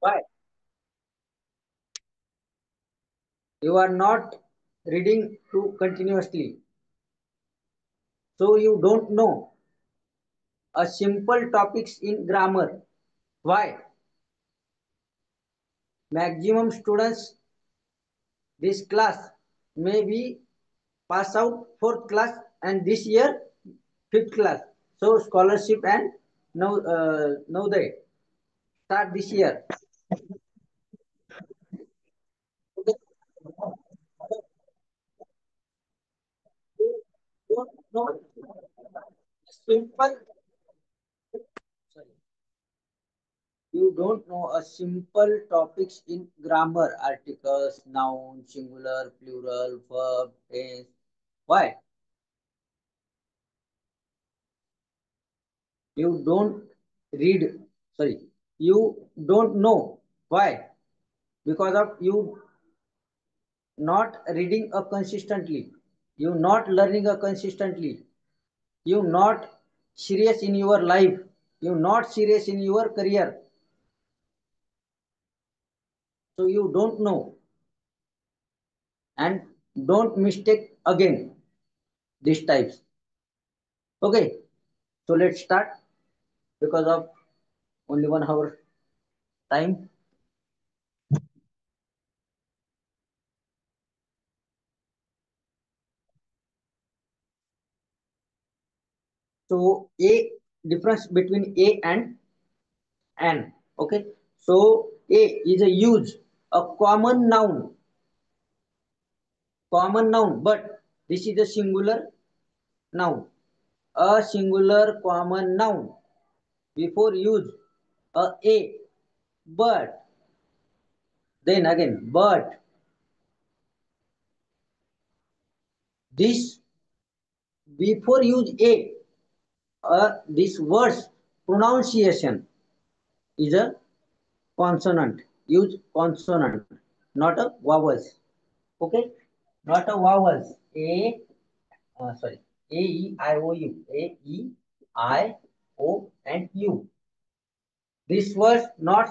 Why? You are not reading to continuously, so you don't know a simple topics in grammar. Why? Maximum students this class may be pass out fourth class and this year fifth class. So scholarship and now they start this year. Okay. You don't know simple. Sorry. You don't know a simple topics in grammar, articles, noun, singular, plural, verb, tense. Why? You don't read. Sorry. You don't know. Why? Because of you not reading a consistently. You not learning a consistently. You not serious in your life. You not serious in your career. So you don't know and don't mistake again these types. Okay, so let's start because of only 1 hour time. So a difference between a and an. Okay, so a is a use a common noun, but this is a singular noun, a singular common noun. Before use a, but then again, but this before use a, this word's pronunciation is a consonant. Use consonant, not a vowels. Okay, not a vowels. Sorry, a e I o u, a e I o and u. This was not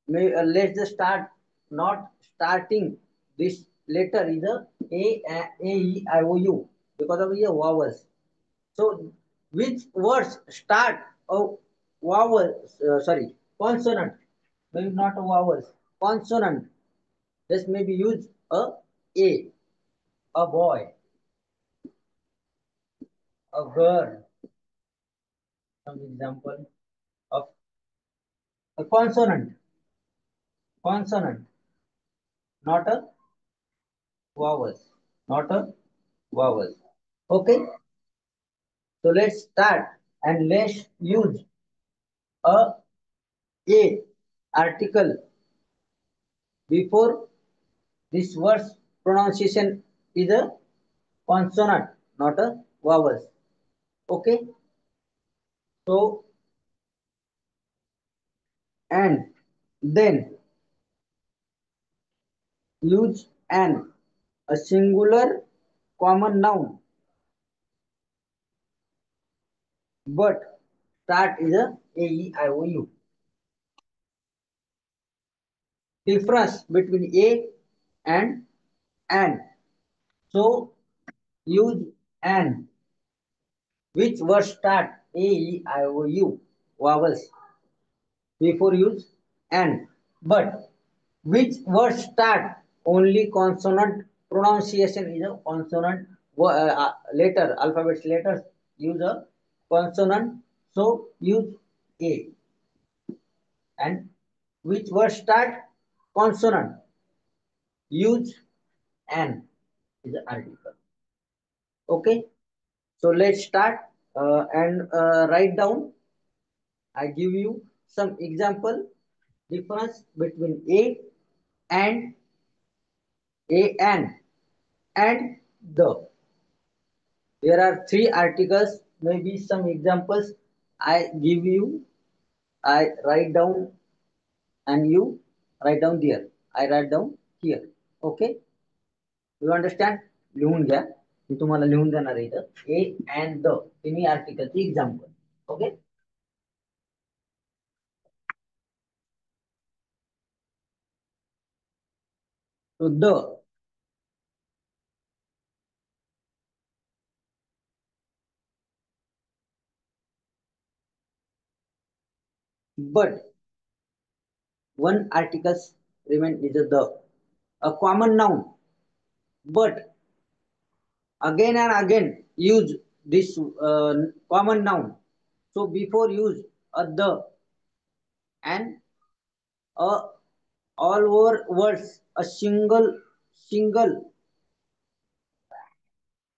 let's just start not starting this letter is a e I o u because of the vowels. So which words start a vowel? Sorry, consonant. Maybe not a vowels. Consonant. This may be used a boy, a girl. Some example of a consonant. Consonant, not a vowels. Not a vowels. Okay. So let's start and let's use a article before this word's pronunciation is a consonant, not a vowels. Okay. So and then use an, a singular common noun, but start is a e I o u. Difference between a and an. So use an. Which word start a e I o u vowels before use an. But which word start only consonant pronunciation is a consonant letter alphabets letters use a consonant, so use a. And which word start consonant use an is the article. Okay, so let's start and write down. I give you some example difference between and a and the. There are three articles, maybe some examples I give you. I write down and you write down there. I write down here. Okay, you understand? लिहून घ्या. मी तुम्हाला लिहून देणार आहे इथं ए and the तिन्ही आर्टिकलची example. Okay. So the. But one articles remain is the. A common noun, but again and again use this common noun. So before use a the and a all over words a single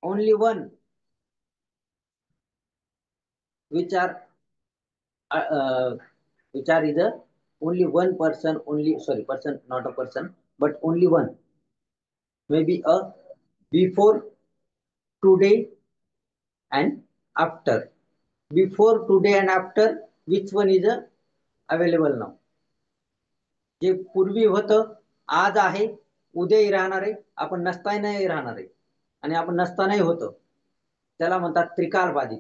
only one which are uh, uh, which are either only one person only sorry person not a person but only one maybe a before today and after before today and after which one is available now जे पूर्वी होतं आज आहे उद्याही राहणार आहे आपण नसतानाही राहणार आहे आणि आपण नसतानाही होतं त्याला म्हणतात त्रिकाल बाधित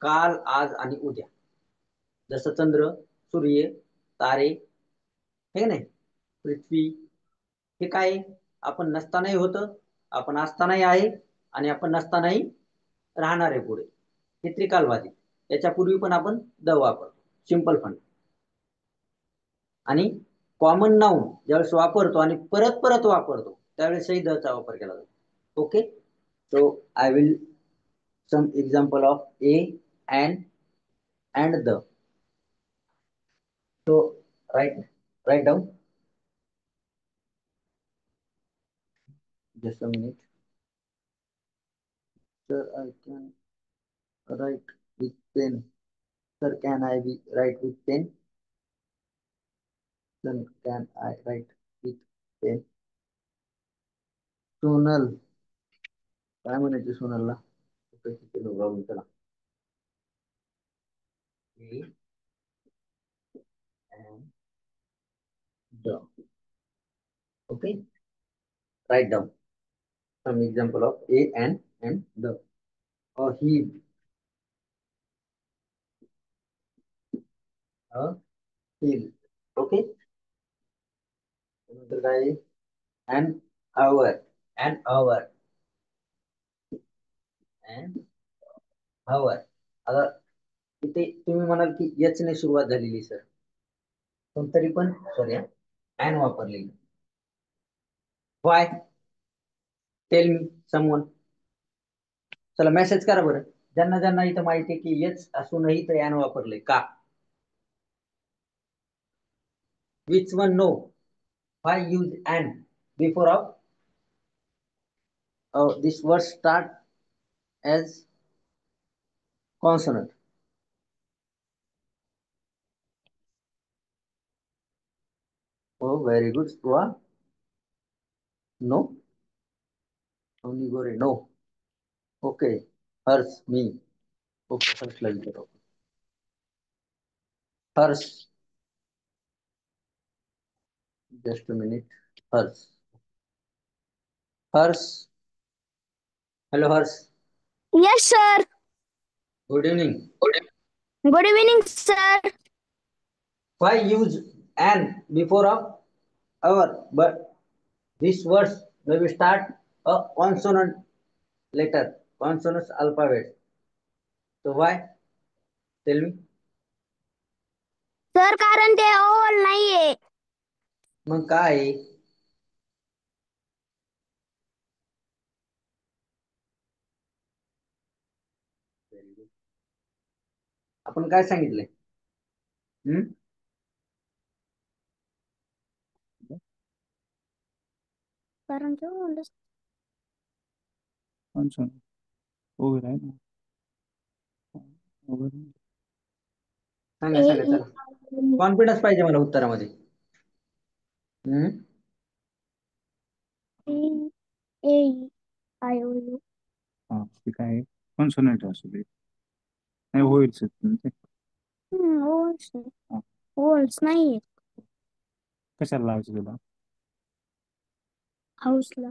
काल आज आणि उद्या जसं चंद्र सूर्य तारे हे नाही पृथ्वी हे काय आपण नसतानाही होतं आपण असतानाही आहे आणि आपण नसतानाही राहणार आहे पुढे हे त्रिकाल बाधित याच्यापूर्वी पण आपण द वापरतो सिंपल फंड आणि कॉमन नाऊन ज्यावेळेस वापरतो आणि परत परत वापरतो त्यावेळेसही द चा वापर केला जातो okay so I will some example of a and the so write down just a minute sir I can write with pen sir can I be write with pen then can I write with pen Sonal काय म्हणायचे सोनलला चला A and the okay write down some example of a and the a heap a hill okay another guy is an hour an hour and hour आता इथे तुम्ही म्हणाल की H ने सुरुवात झालेली सर पण तरी पण सॉरी अँड वापरलेली वाय टेल मी समवन चला मेसेज करा बरं ज्यांना ज्यांना इथं माहिती आहे की एच असूनही तर अँड वापरले का which one no why use and before of this word start as consonant oh very good Sua. No only gore no okay hers me okay hers like hers just a minute hers hers hello hers Yes, sir. good evening Good evening, sir. why use and before of our but these words maybe start a consonant letter consonant alphabet so why tell me sir कारण ते all नाहीये मग काय आपण काय सांगितलंय कारण सांगा सांगा चला confidence पाहिजे मला उत्तरामध्ये ए आय ओ यू हा ते काय कॉन्सोनंट असू दे नाही होईल ते होल्स नाहीये कशाला लावायचं तुला हाऊसला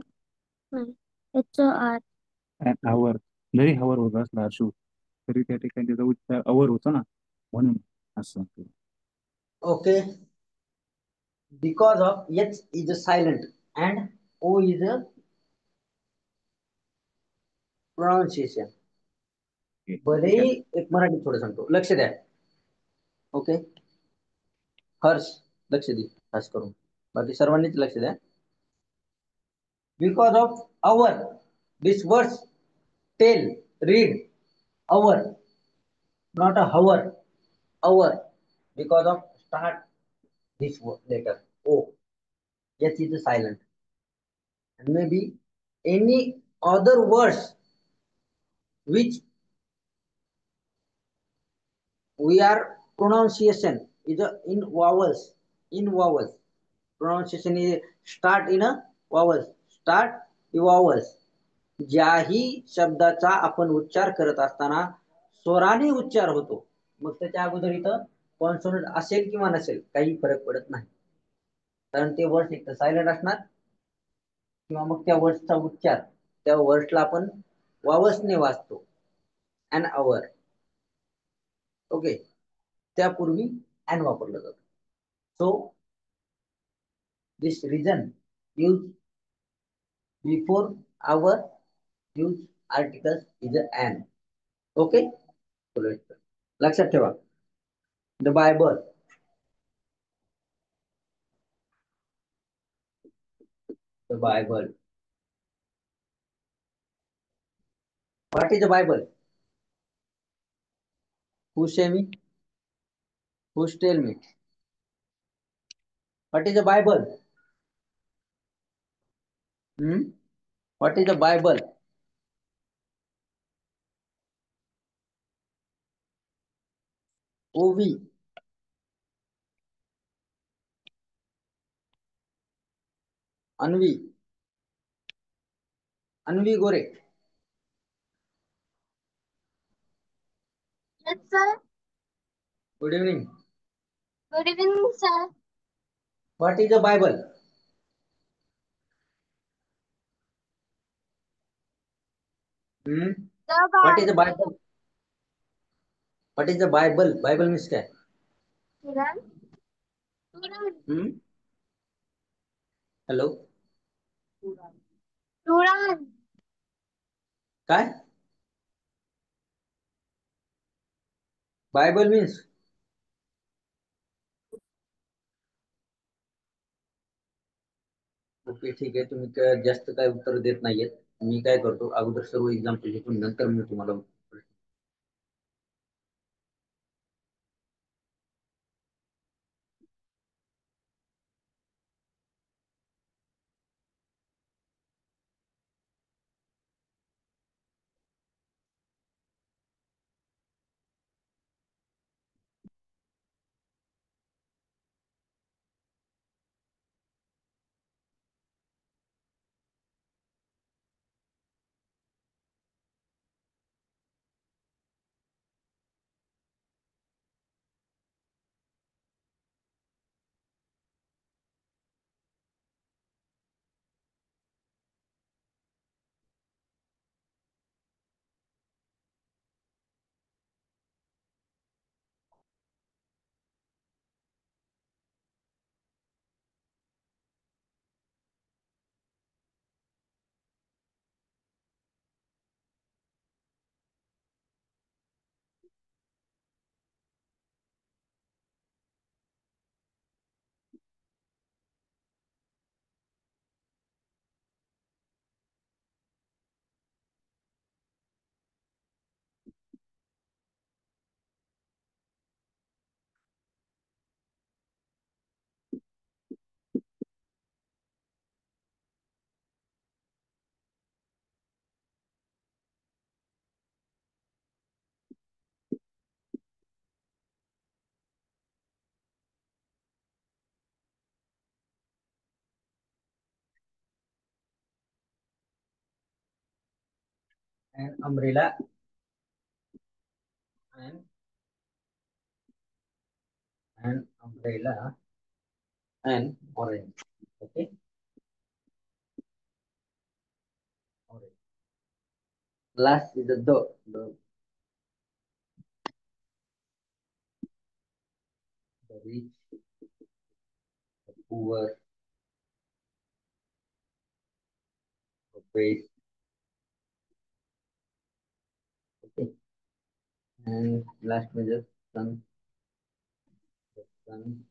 नाही याचं आर हवर जरी हवर होत असला अशू तरी त्या ठिकाणी त्याचा उच्चार अवर होतो ना म्हणून असं okay because of h is a silent and O is a pronunciation. भलेही एक मराठी थोडं सांगतो, लक्ष द्या. ओके, हर्ष लक्ष दे खास करून, बाकी सर्वांनीच लक्ष द्या. Because of our this words tell read our, not a hour, hour, because of start this letter O. H is silent, and maybe any other words which we are pronunciation is a in vowels, in vowels pronunciation is start in a vowels, start vowels. ज्याही शब्दाचा आपण उच्चार करत असताना स्वराने उच्चार होतो, मग त्याच्या अगोदर इथं कॉन्सोनंट असेल किंवा नसेल काही फरक पडत नाही, कारण ते वर्ड्स एक तर सायलेंट असणार किंवा मग त्या वर्ड्सचा उच्चार त्या वर्ड्सला आपण वावसने वाचतो, अन अवर. ओके, त्यापूर्वी अन वापरलं जातं. So this reason use before hour use articles is an. Okay, लक्षात ठेवा. The Bible, the Bible. What is the Bible? Who say me? Who tell me? What is the Bible? Hmm? What is the Bible? OV. Anvi. Anvi Gore. Yes, sir. Good evening. Good evening, sir. What is the Bible? Hmm? What is the Bible? What is the Bible? Bible means क्या? Quran. Hmm? Hello? Quran. काय? Bible means? Okay, ठीक आहे. तुम्ही जास्त काय उत्तर देत नाहीयेत. मी काय करतो, अगोदर सर्व एक्झाम्पल घेतो, नंतर मी तुम्हाला and umbrella and umbrella and orange. Okay, orange. Last is the rich, the poor, wait. Okay. And last measure, sun, sun,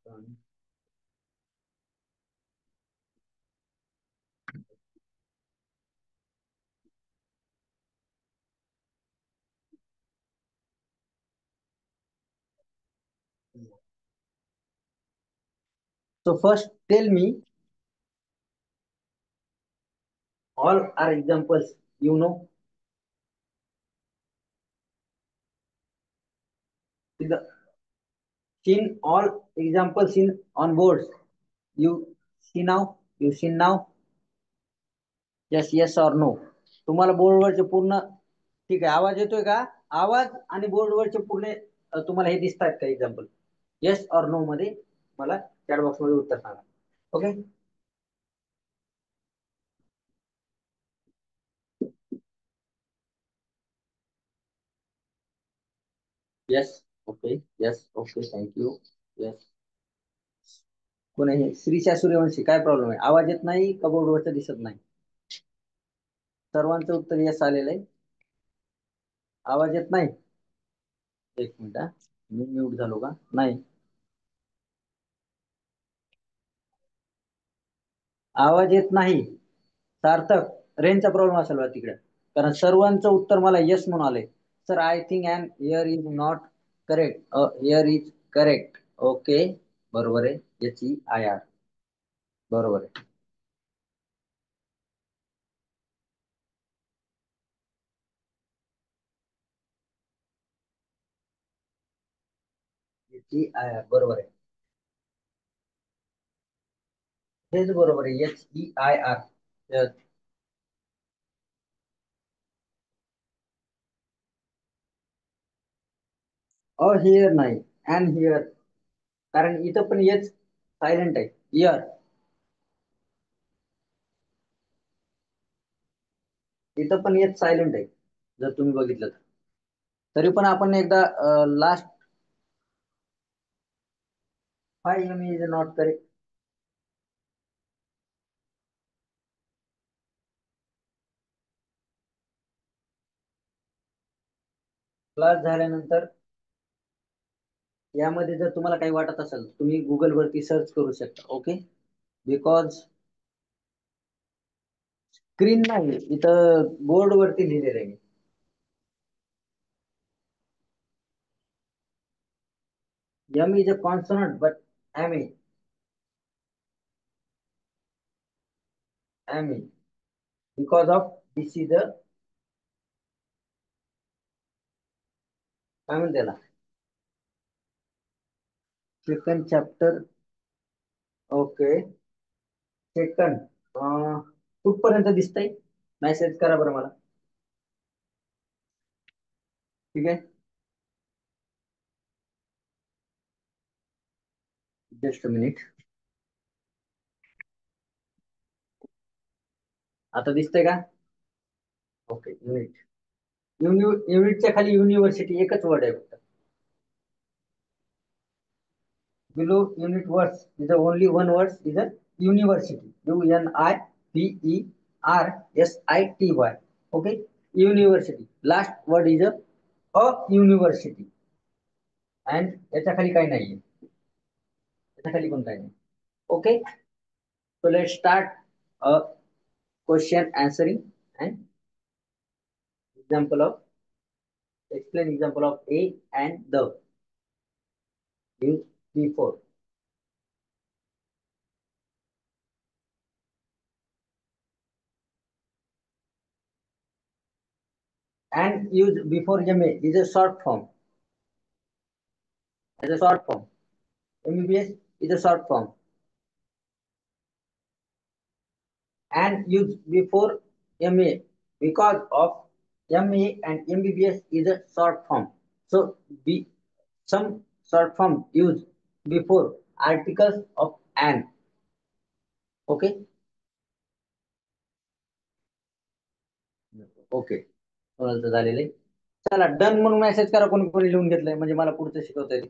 sun. So first tell me all are examples you know. See the seen all examples in on boards. You see now? You see now? Yes, yes or no? तुम्हाला बोर्डवरचे पूर्ण ठीक आहे आवाज येतोय का? आवाज आणि बोर्डवरचे पूर्ण तुम्हाला हे दिसतात का एक्झाम्पल? येस और नो मध्ये मला चॅट बॉक्स मध्ये उत्तर सांगा. Okay. Yes. Okay. Yes. Okay. Thank you. Yes. कोण आहे? श्रीशा सूर्यवंशी काय प्रॉब्लेम आहे? आवाज येत नाही का बोर्डवरचं दिसत नाही? सर्वांचं उत्तर येस आलेलं आहे. आवाज येत नाही. एक मिनिट हा. मी म्यूट झालो का? नाही. आवाज येत नाही. सार्थक रेंजचा प्रॉब्लेम असेल बा तिकडे कारण सर्वांचं उत्तर मला येस म्हणून आलंय. Sir I think and here is not correct. Here is correct. Okay बरोबर आहे. HEIR बरोबर आहे. HEIR बरोबर आहे. हेच बरोबर आहे. HEIR. हिअर नाही अँड हिअर कारण इथं पण येच सायलेंट आहे. इयर इथं पण येच सायलेंट आहे जर तुम्ही बघितलं तर. तरी पण आपण एकदा last 5 is not correct. Class झाल्यानंतर यामध्ये जर तुम्हाला काही वाटत असेल तुम्ही गुगल वरती सर्च करू शकता. ओके. बिकॉज स्क्रीन नाही इथं बोर्ड वरती लिहिलेलं आहे. M is a consonant but ME because of this is the काय म्हणते त्याला सेकंड चॅप्टर. ओके. सेकंड कुठपर्यंत दिसतंय? मेसेज करा बरं मला. ठीक आहे. Just minute. आता दिसतंय का? ओके. युनिटच्या खाली युनिव्हर्सिटी एकच वर्ड आहे फक्त. Below unit words is the only one word is a university. UNIVERSITY. Okay. University. Last word is a university. And याच्या खाली काही नाहीये. याच्या खाली पण काही नाही. Okay. So let's start a question answering and explain example of a and the. Use before. And use before MA is a short form. As a short form. MBBS is a short form. And use before MA because of MA and MBBS is a short form. So some short form use before articles of and. Okay. Okay. कोणाचं झालेलं आहे? चला done म्हणून message करा कोणी कोणी लिहून घेतलंय म्हणजे मला पुढचं शिकवता येईल.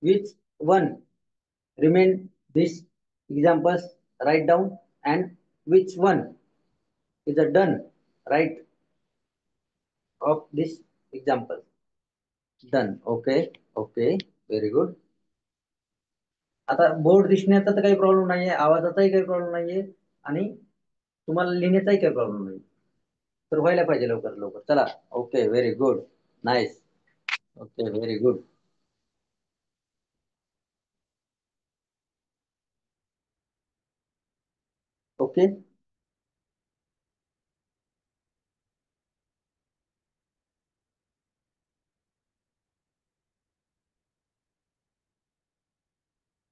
Which one remain these examples, write down, and which one is a done right of this example. Done. Okay. Okay. Very good. आता बोर्ड दिसण्याचा तर काही प्रॉब्लेम नाहीये, आवाजाचाही काही प्रॉब्लेम नाहीये आणि तुम्हाला लिहिण्याचाही काही प्रॉब्लेम नाही. तर व्हायला पाहिजे लवकर लवकर. चला. Okay. Very good. Nice. Okay. Very good. Okay.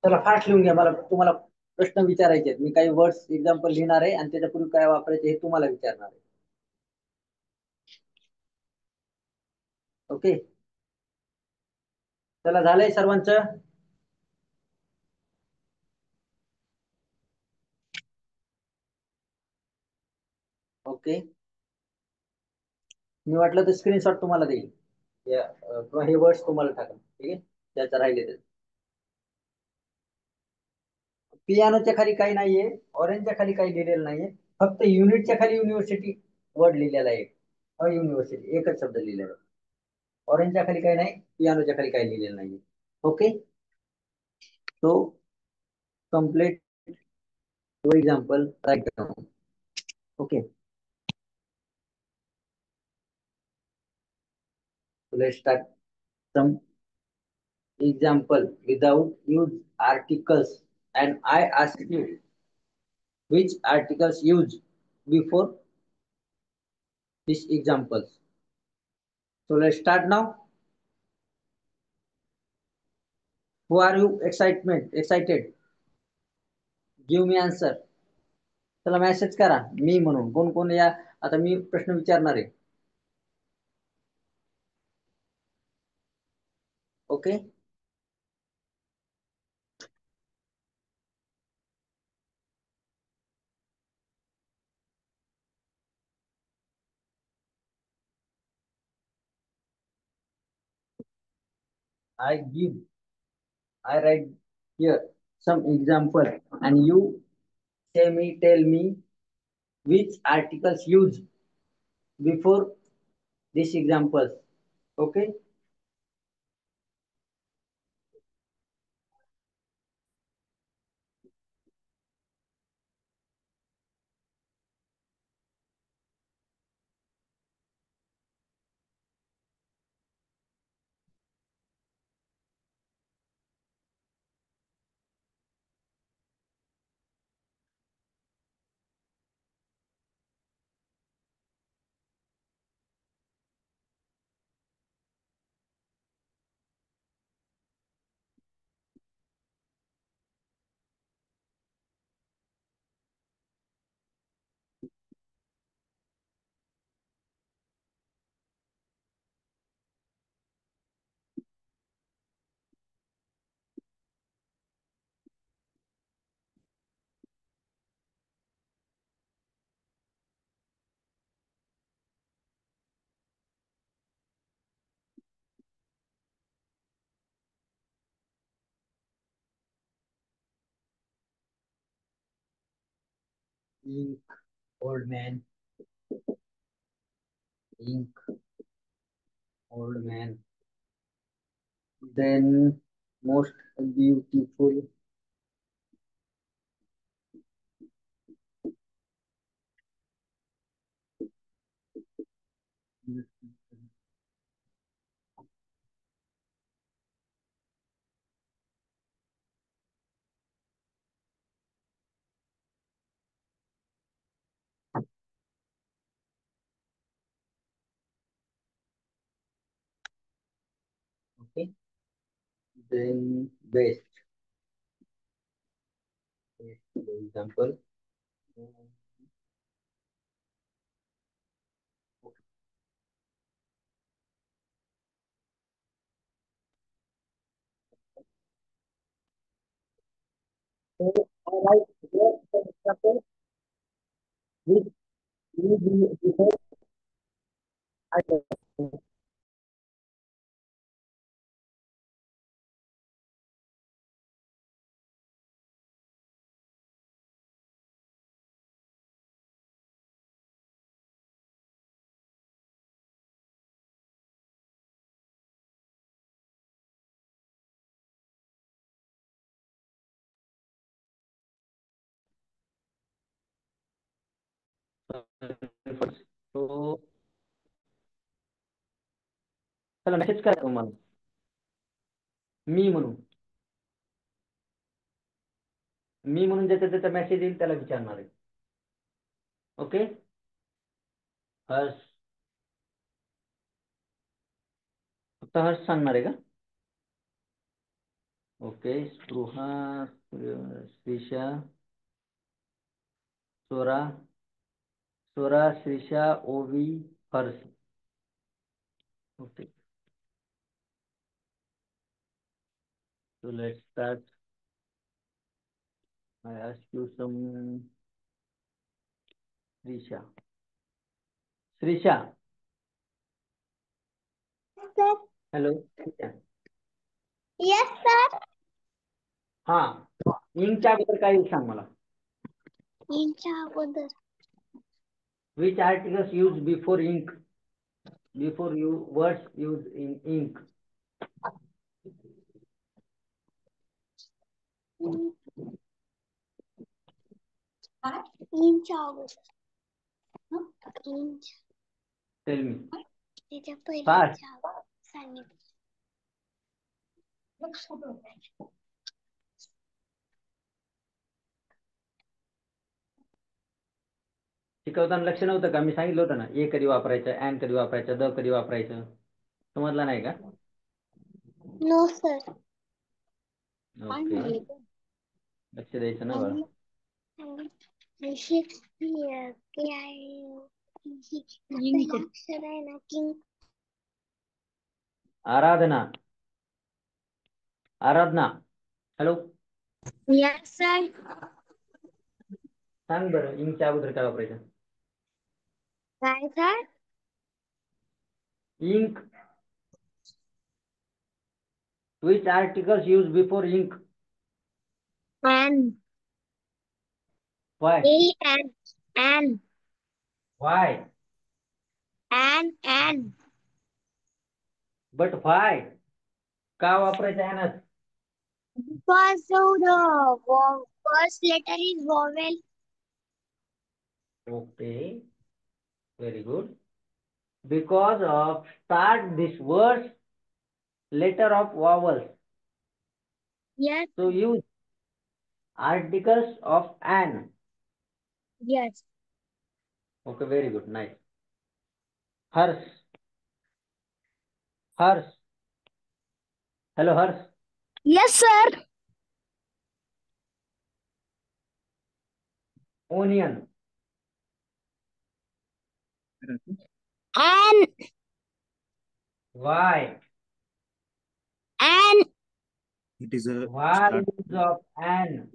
चला फास्ट लिहून घ्या. मला तुम्हाला प्रश्न विचारायचे आहेत. मी काही वर्ड्स एक्झाम्पल लिहिणार आहे आणि त्याच्यापूर्वी काय वापरायचे हे तुम्हाला विचारणार आहे. ओके. चला झालंय सर्वांचं. ओके. मी वाटलं तर स्क्रीनशॉट तुम्हाला देईल किंवा हे वर्ड्स तुम्हाला टाका. ठीक आहे. त्याचं राहिले ते पियानोच्या खाली काही नाहीये, ऑरेंजच्या खाली काही लिहिलेलं नाहीये, फक्त युनिटच्या खाली युनिव्हर्सिटी वर्ड लिहिलेला आहे. युनिव्हर्सिटी एकच शब्द लिहिलेला आहे. ऑरेंजच्या खाली काही नाही, पियानोच्या खाली काही लिहिलेलं नाहीये. Okay. So complete your example right now. Okay. So let's start some example without use articles, and I ask you which articles use before these examples. So let's start now. Who are you excited? Give me answer. चला message करा मी म्हणून. कोण कोण या आता मी प्रश्न विचारणार आहे. Okay. I write here some example and you tell me which articles used before these examples. Okay. Ink, old man. Ink, old man. Then most beautiful. Okay. Then best. For example. So I write here for example which before I तो चला message करा तुम्हाला मी म्हणून ज्याचा message येईल त्याला विचारणार आहे. ओके हर्ष फक्त हर्ष सांगणार आहे का? Okay Spruha Shrisha Swara Shrisha Ovi Harsh. Okay so let's start. I ask you some Shrisha Sir. Hello. Yes, sir. हा इंकच्या अगोदर काय येईल सांग मला. इंच्या अगोदर Which articles used before ink? Before you words used in ink. इंच्या अगोदर इंच Tell me. त्याच्या Fast. पहिल्या सांगितलं. शिकवताना लक्ष नव्हतं का? मी सांगितलं होतं ना ए कधी वापरायचं, अँड कधी वापरायचं, द कधी वापरायचं. समजलं नाही का? No sir. ओके लक्ष द्यायचं ना बाळा. अक्षर आहे ना king. Aradhana hello yes sir. सांग बरं इंकच्या अगोदर काय वापरायचं? काय sir? Ink. Which articles used before ink? N. Why? N. Why? N. But why? का वापरायचं ॲनच? Because the first letter is vowel. Okay, very good. Because of start this words letter of vowels. Yes. So use articles of an. Yes. Okay, very good, nice. Hers. Hello, Hers. Yes, sir. Onion. N. Why? N. It is a Why start. use of an?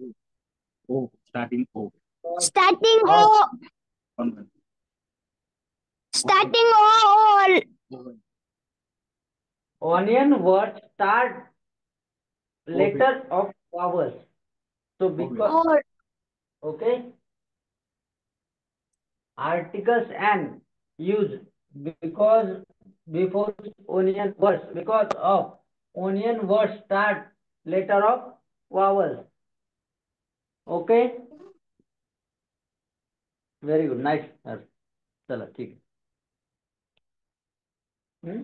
O, starting O. Starting Oh. O. One. Starting O. Onion word start letter of vowels. So because Or. okay. Articles and use because before onion words because of onion words start letter of vowels. Okay. Very good, nice. चला ठीक आहे.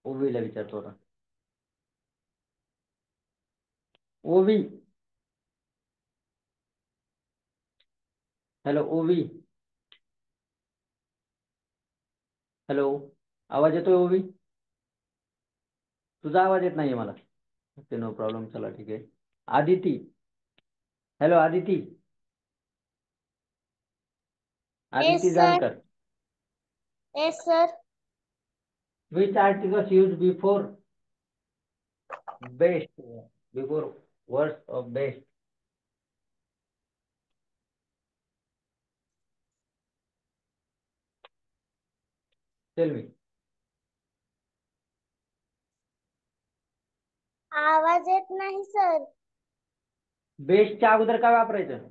ओवीला विचारतो आता. ओवी hello ओवी hello आवाज येतोय ओवी? तुझा आवाज येत नाहीये मला. ओके नो प्रॉब्लेम चला ठीक आहे. Aditi hello Aditi Yes, sir. जानकर. Yes, sir. Which articles used before best? Before words of best. Tell me. आवाज येत नाही सर. बेस्टच्या अगोदर काय वापरायचं?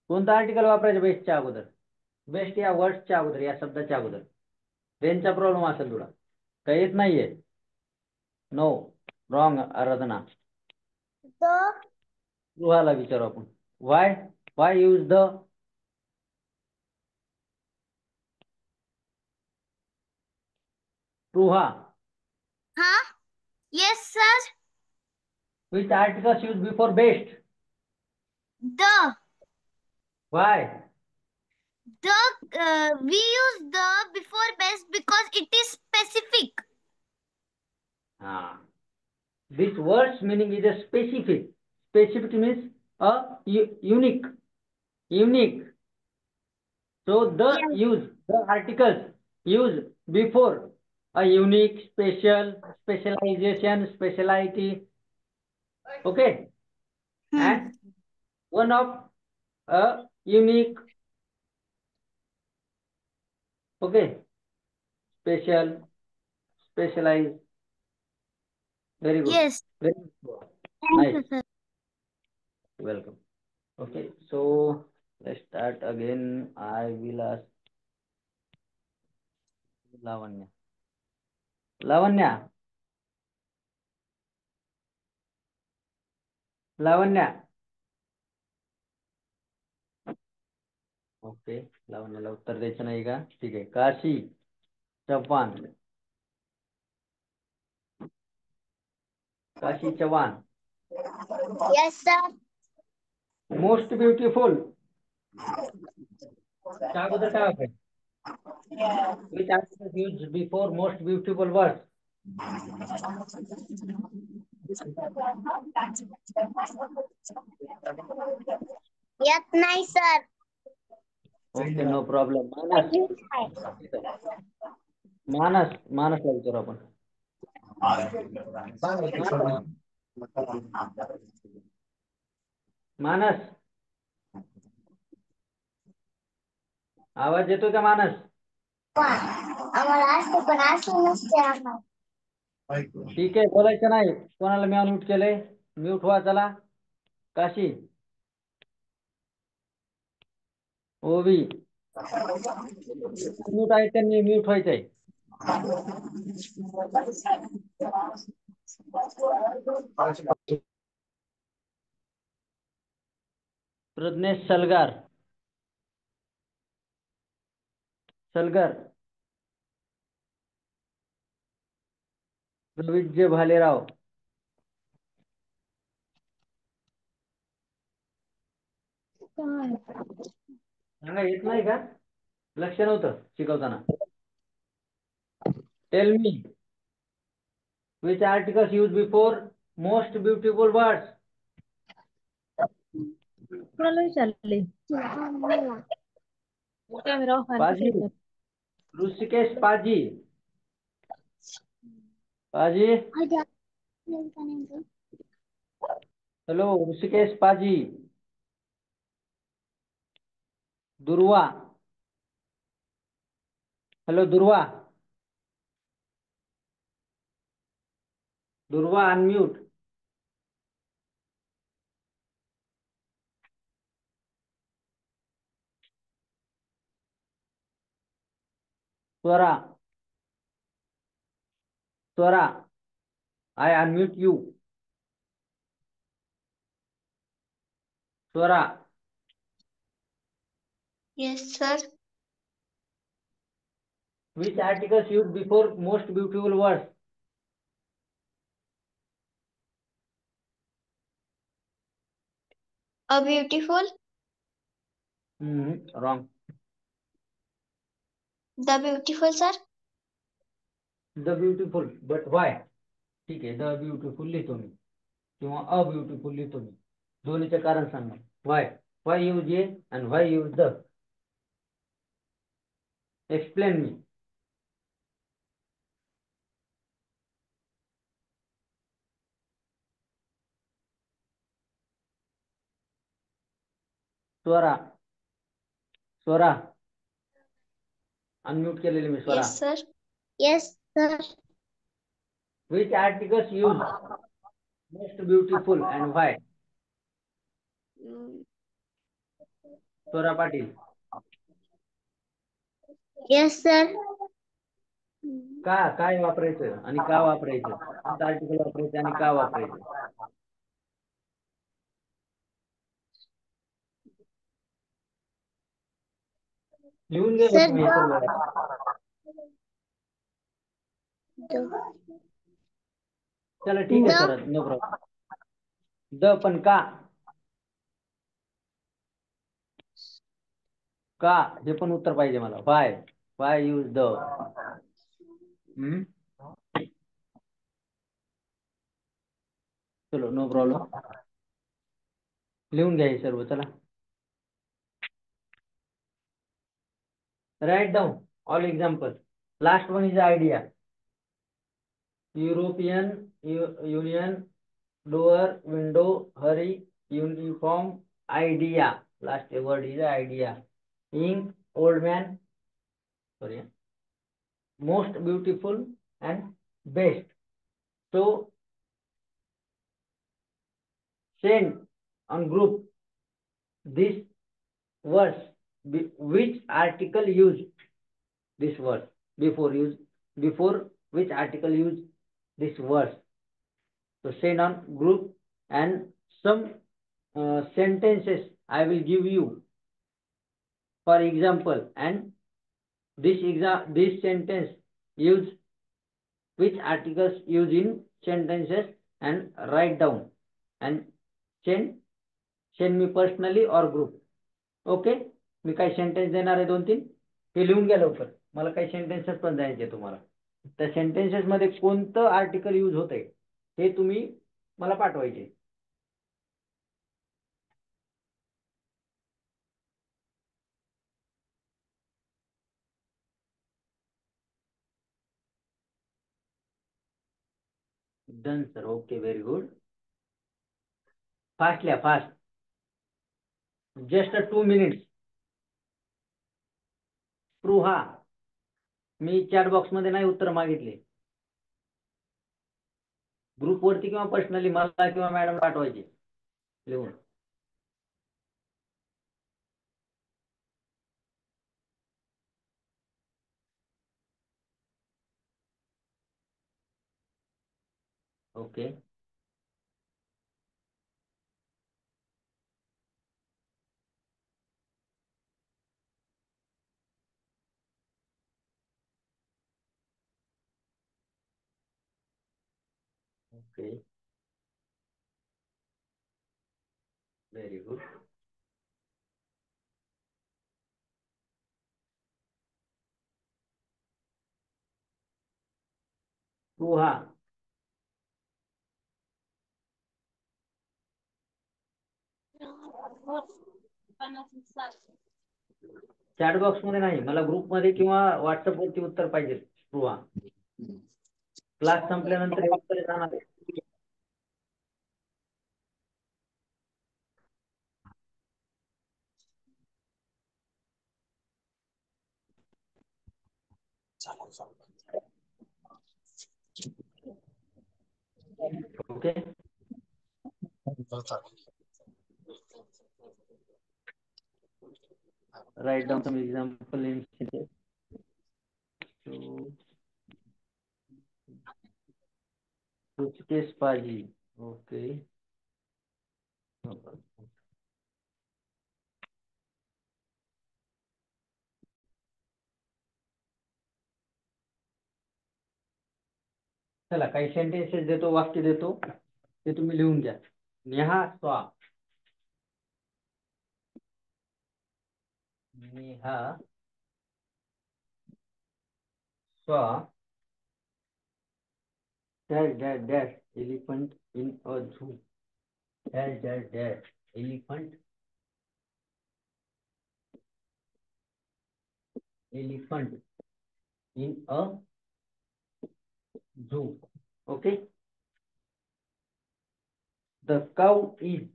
कोणतं आर्टिकल वापरायचं बेस्टच्या अगोदर? बेस्ट या वर्ड्सच्या अगोदर या शब्दाच्या अगोदर. रेंजचा प्रॉब्लेम असेल तुला. काही येत नाहीये? No wrong Aradhana. द. स्पृहाला विचारू आपण. Why use the Spruha. Huh? Yes, sir. Which articles used before best? The. Why? We use the before best because it is specific. This word's meaning is a specific. Specific means a unique. So the articles use before a unique, special, specialization, speciality. Okay. And one of a unique. Okay. Special, specialized. Very good. Yes. Very good. Thank you, Nice. sir. Welcome. Okay. So let's start again. I will ask Lavanya. Lavanya. Okay. लावण्याला उत्तर द्यायचं नाही का? ठीक आहे. Kashi Chavan. Yes, sir. Most beautiful. त्या अगोदर काय वापरेल? Which article use before most beautiful word? Yes, nice, sir. Okay, no problem. मानसला विचारू आपण. मानस, आवाज येतो का मानस? आम्हाला असते पण असं नसते आम्हाला. ठीक आहे, बोलायचं नाही. कोणाला मी अनम्यूट केलंय? म्यूट व्हा. चला. काशी, ओवी म्यूट आहे, त्यांनी म्यूट व्हायचंय. प्रज्ञेश सलगर. प्रविज्य भालेराव. सांगा, येत नाही का? लक्ष नव्हतं शिकवताना. Tell me, which articles use before most beautiful words? कोणाला विचारले? कॅमेरा ऑफ पाजी, ऋषिकेश पाजी. हॅलो, ऋषिकेश पाजी. दुर्वा. हॅलो, दुर्वा unmute. Swara, I unmute you. Swara. Yes, sir. Which articles used before most beautiful words? A beautiful. Wrong. The beautiful, sir. The beautiful, but why? ठीक आहे, the beautiful लिहितो मी किंवा a beautiful लिहितो मी. दोन्हीचे कारण सांगा. Why use A and why use the? Explain me. Swara unmute केलेले मी. स्वरा. Yes, sir. Yes, sir. Which articles use most beautiful and why? Swara Patil. Yes, sir. काय वापरायचं आणि का वापरायचं? कोणतं आर्टिकल वापरायचं आणि का वापरायचं? लिहून घे Sir, तुम्ही हे सर्व. चला ठीक आहे सर, नो प्रॉब्लेम. द पण का हे पण उत्तर पाहिजे मला. Why use the. चलो नो प्रॉब्लेम. लिहून घ्या हे सर्व. चला right down all example. Last one is idea. European union, door, window, Hari, uniform, idea. Last word is idea. Ink, old man, sorry, most beautiful and best. So send on group this verse. Which article use this verse? Before which article use this verse? So send on group, and some sentences I will give you for example, and this sentence use which articles use in sentences, and write down and send me personally or group. Okay. मी काही sentence देणार आहे 2-3. हे लिहून घ्या लवकर. मला काही sentences पण द्यायचे तुम्हाला. त्या सेंटेन्सेस मध्ये कोणतं आर्टिकल यूज होतंय हे तुम्ही मला पाठवायचे. Done sir. Okay, very good. Fast लिहा, फास्ट. Just 2 minutes. स्पृहा. मी चॅट बॉक्स मध्ये नाही उत्तर मागितले. ग्रुप वरती किंवा पर्सनली मला किंवा मॅडम पाठवायचे लिहून. ओके. Okay, very good. स्पृहा. चॅट बॉक्स मध्ये नाही, मला ग्रुप मध्ये किंवा व्हॉट्सअप वरती उत्तर पाहिजे. स्पृहा. क्लास संपल्यानंतर हे उत्तर जाणार आहे. Okay. Write down some example in sentence. Suitcase Paji. Okay. चला काही सेंटेन्सेस देतो, वाक्य देतो, ते तुम्ही लिहून घ्या. नेहा स्वा. नेहा स्वा dash dash dash elephant in a zoo. Dash dash dash elephant in a zoo. Okay. The cow is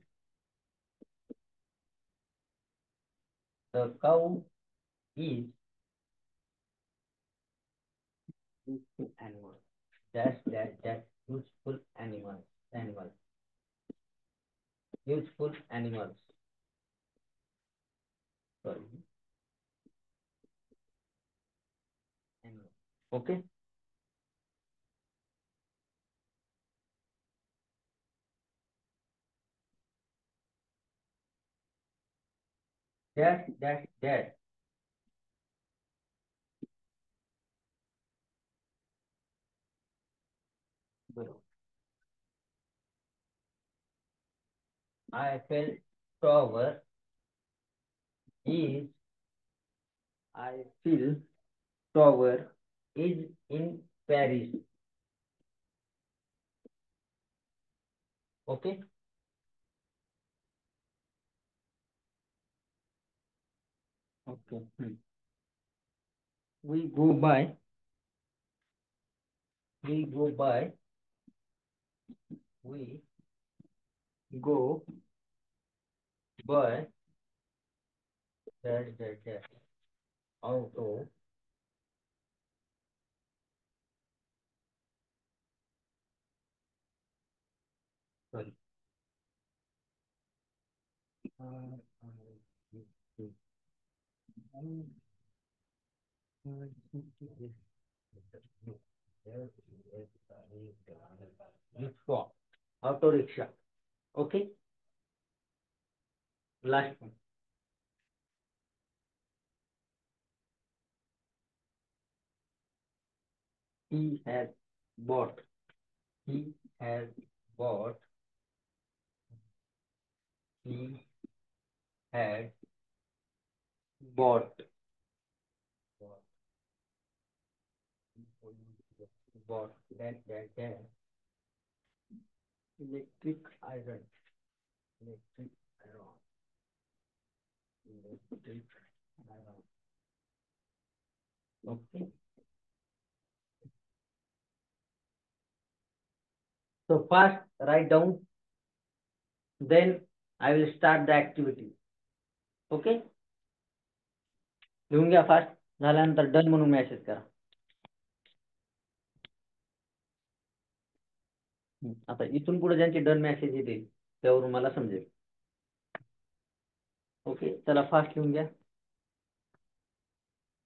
useful animal. Dash dash dash useful animals. Useful animals. Sorry. Animals. Okay. Dash dash dash बरोबर. Eiffel Tower is Eiffel Tower is in Paris. Okay. Okay. We go by. We go by. We go by. Dash. Auto. Sorry. Rickshaw. Auto rickshaw. Okay. Last one. He has bought. He has bought. He had bought. Bought. That. Electric iron. Electric iron. Electric iron. Okay. So first write down, then I will start the activity. Okay. लिहून घ्या fast. झाल्यानंतर done म्हणून message करा. आता इथून पुढे ज्यांचे done message येतील त्यावरून मला समजेल. ओके. चला फास्ट लिहून घ्या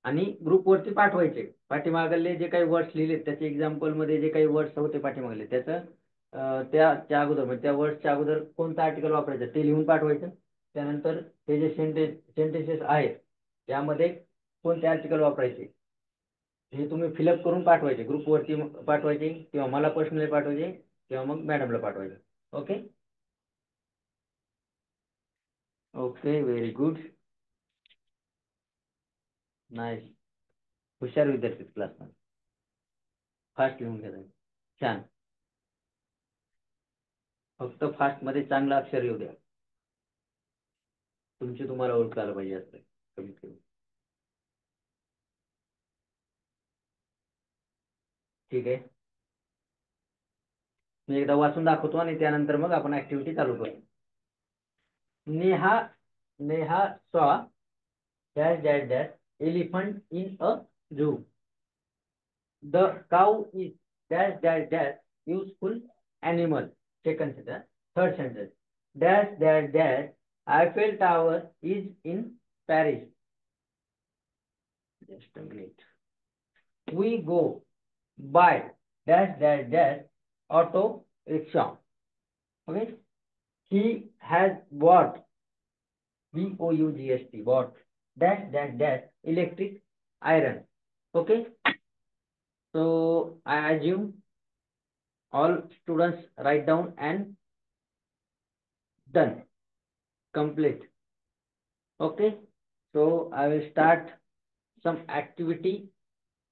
आणि ग्रुपवरती पाठवायचे. पाठीमागले जे काही वर्ड्स लिहिले त्याचे एक्झाम्पल मध्ये जे काही वर्ड्स होते पाठीमागले त्याचं त्या अगोदर म्हणजे त्या वर्ड्सच्या अगोदर कोणतं आर्टिकल वापरायचं ते लिहून पाठवायचं. त्यानंतर ते जे सेंटेन्सेस आहेत त्यामध्ये कोणते आर्टिकल वापरायचे हे तुम्ही फिलअप करून पाठवायचे. ग्रुपवरती पाठवायचे किंवा मला पर्सनली पाठवायचे किंवा मग मॅडमला पाठवायचे. Okay. Okay. Very good. Nice. हुशार विद्यार्थी क्लासमध्ये. फास्ट लिहून घ्या. छान. फक्त फास्ट मध्ये चांगलं अक्षर येऊ द्या. तुमची तुम्हाला ओळखायला पाहिजे असतं कमीत कमी. ठीक आहे. मी एकदा वाचून दाखवतो आणि त्यानंतर मग आपण ऍक्टिव्हिटी चालू करू. Neha saw dash elephant in a zoo. The cow is dash useful animal. Second sentence. Third sentence. Dash Eiffel Tower is in Paris. Just a minute. We go by dash auto rickshaw. Okay. He has bought BOUGST bought dash electric iron. Okay. So I assume all students write down and done. Complete. Okay. So I will start some activity.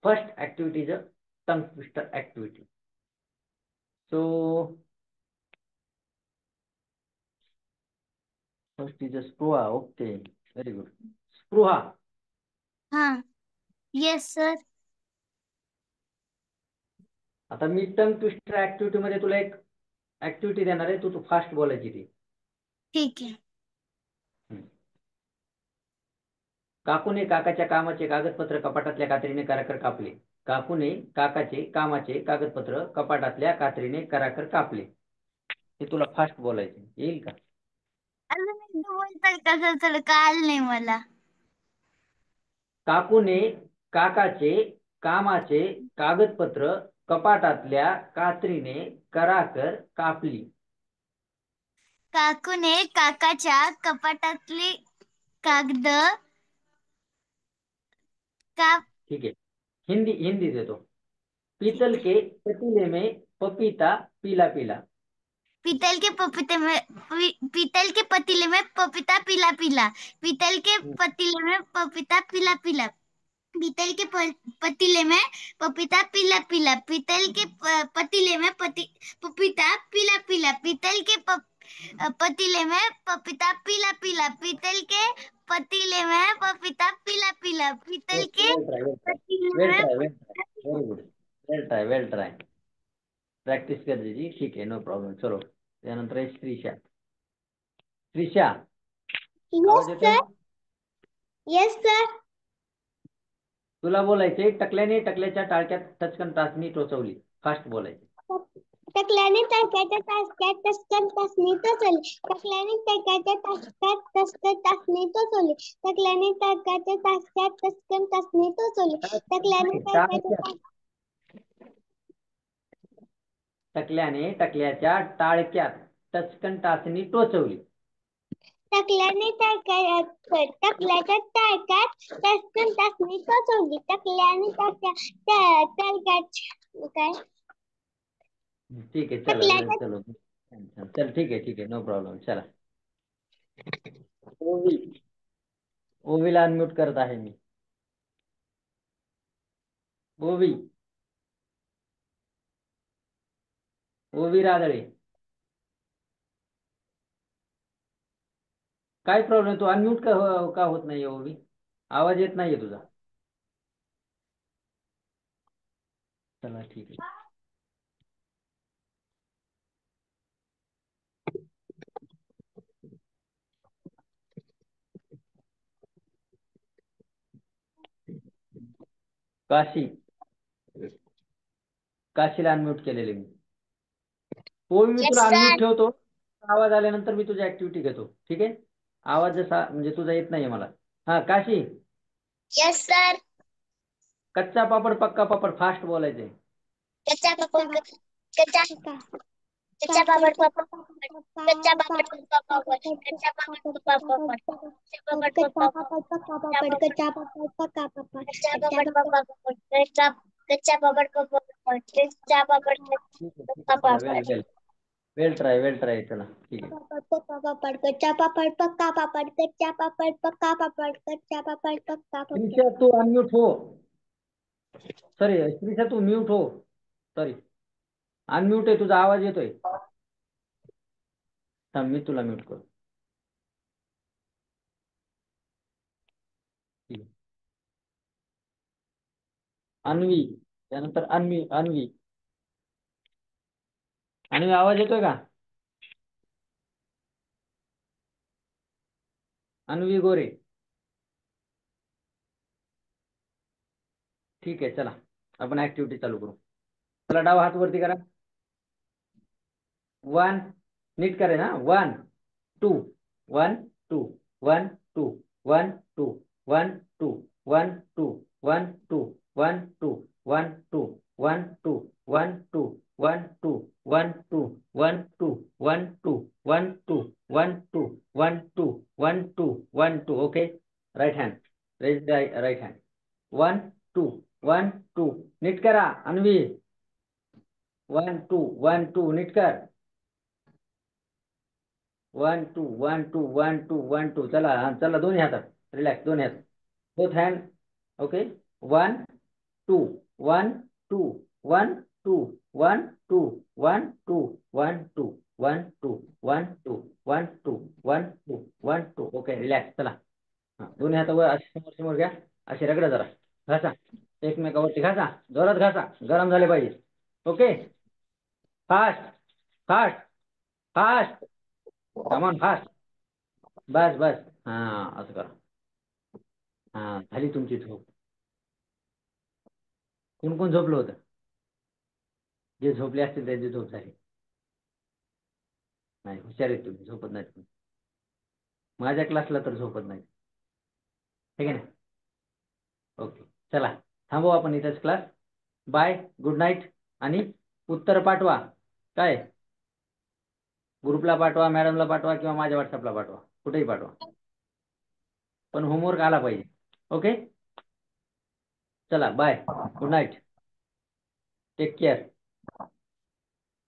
First activity is a tongue twister activity. So first is a spruha. Okay. Very good. Spruha. हाँ. Yes, sir. आता मी tongue twister activity मध्ये तुला एक activity देणार आहे. तू fast बोलायची ती. ठीक है. काकूने काकाच्या कामाचे कागदपत्र कपाटातल्या कात्रीने कराकर कापले. काकूने काकाचे कामाचे कागदपत्र कपाटातल्या कात्रीने कराकर कापले. हे तुला फास्ट बोलायचे. येईल का? अजून एकदा बोलताल का सर? थोडं कळालं नाही मला. काकूने काकाचे कामाचे कागदपत्र कपाटातल्या कात्रीने कराकर कापली. काकूने काकाच्या कपाटातली कागद का ठीक है. हिंदी देतो. पीतल के पतीले में पपीता पीला पीला। पीतल के पपीते में पीतल के पतीले में पपीता पीला पीला। पीतल के पतीले में पपीता पीला पीला। पीतल के पतीले में पपीता पीला पीला। पीतल के पतीले में पपीता पीला पीला। पीतल के पतीले में पपीता पीला पीला। पीतल के पतीले में पपीता पीला पीला। पीतल के पतीले वेल में try well try very good. Well try practice कर दीजिए, ठीक है, नो प्रॉब्लेम. चलो त्यानंतर आहे श्रीषा. श्रीषा आवाज यस येतोय? सर. Yes sir. तुला बोलायचे टकल्याने टकल्याच्या टाळक्यात टचकन टाचणी टोचवली. फास्ट बोलायचे. टकल्याने टाळक्याच्या टाचक्यात टचकन टाचणी टोचवली. टकल्याने टाळक्याच्या टाचक्यात टचकन टाचणी टोचवली. टकल्याने टाळक्याच्या टाचक्यात टचकन टाचणी टोचवली. टकल्याने टाळक्याच्या टकल्याने टकल्याच्या टाळक्यात टचकन टाचणी टोचवली. टकल्याने टकल्याच्या टाळक्यात टचकन टाचणी टोचवली. टकल्याने टाळक्यात काय ठीक आहे, चला चलो चल, ठीक आहे, नो प्रॉब्लेम. चला ओवी, ओवीला अनम्यूट करत आहे मी. ओवी, ओवी रादळे, काय प्रॉब्लेम? तू अनम्यूट का होत नाहीये ओवी? आवाज येत नाहीये तुझा. चला ठीक आहे. काशी, काशीला अनम्यूट केलेले मी. ओवी मी तुला अनम्यूट ठेवतो. आवाज आल्यानंतर मी तुझी ऍक्टिव्हिटी घेतो, ठीक आहे? आवाज जसा म्हणजे तुझा येत नाहीये मला. हा काशी. Yes sir. कच्चा पापड पक्का पापड फास्ट बोलायचे. कच्चा पापड कच्चा कच्चा पापड कच्चा पापड पक्का पापड. कच्चा पापड पक्का पापड. कच्चा पापड पक्का पापड. कच्चा पापड पक्का पापड. कच्चा पापड पक्का पापड. कच्चा पापड पक्का पापड. कच्चा पापड पक्का पापड. वेल ट्राय चला ठीक आहे. पक्का पापड. कच्चा पापड पक्का पापड. कच्चा पापड पक्का पापड. कच्चा पापड पक्का पापड. श्रीषा तू अनम्यूट हो. सॉरी श्रीषा तू म्यूट हो. सॉरी अनम्यूट आहे, तुझा आवाज येतोय. थांब मी तुला म्यूट करतो. अन्वी, त्यानंतर अन्वी. अन्वी आवाज येतोय का? अन्वी गोरे. ठीक आहे, चला आपण ऍक्टिव्हिटी चालू करू. चला डावा हात वरती करा. 1 नीट करेल ना. 1 2 1 2 1 2 1 2 1 2 1 2 1 2 1 2 1 2 1 2 1 2 1 2 1 2 1 2 1 2 1 2 1 2 1 2 1 2 1 2. Okay, right hand raise, right hand. 1 2 1 2 नीट करा. अन्वी 1 2 1 2 नीट कर. 1 2 1 2 1 2 1 2. चला चला दोन्ही हातात रिलॅक्स, दोन्ही हात, both hand. Okay 1 2 1 2 1 2 1 2 1 2 1 2 1 2 1 2 1 2 1 2 1 2. Okay relax. चला दोन्ही हातावर असे समोर समोर घ्या. असे रगडा जरा, घासा एकमेकावरती, घासा जोरात, घासा गरम झाले पाहिजे. Okay fast fast fast, come on fast. बस बस, हा असं करा. हा झाली तुमची झोप. कोण कोण झोपलं होतं? जे झोपले असतील त्यांची झोप झाली. नाही हुशार आहेत तुम्ही, झोपत नाही तुम्ही. माझ्या क्लासला तर झोपत नाही, ठीक आहे ना? ओके चला थांबू आपण इथेच क्लास. Bye, good night. आणि उत्तर पाठवा, काय ग्रुपला पाठवा, मॅडमला पाठवा किंवा माझ्या व्हॉट्सअपला पाठवा, कुठेही पाठवा, पण होमवर्क आला पाहिजे. ओके चला bye, good night, take care.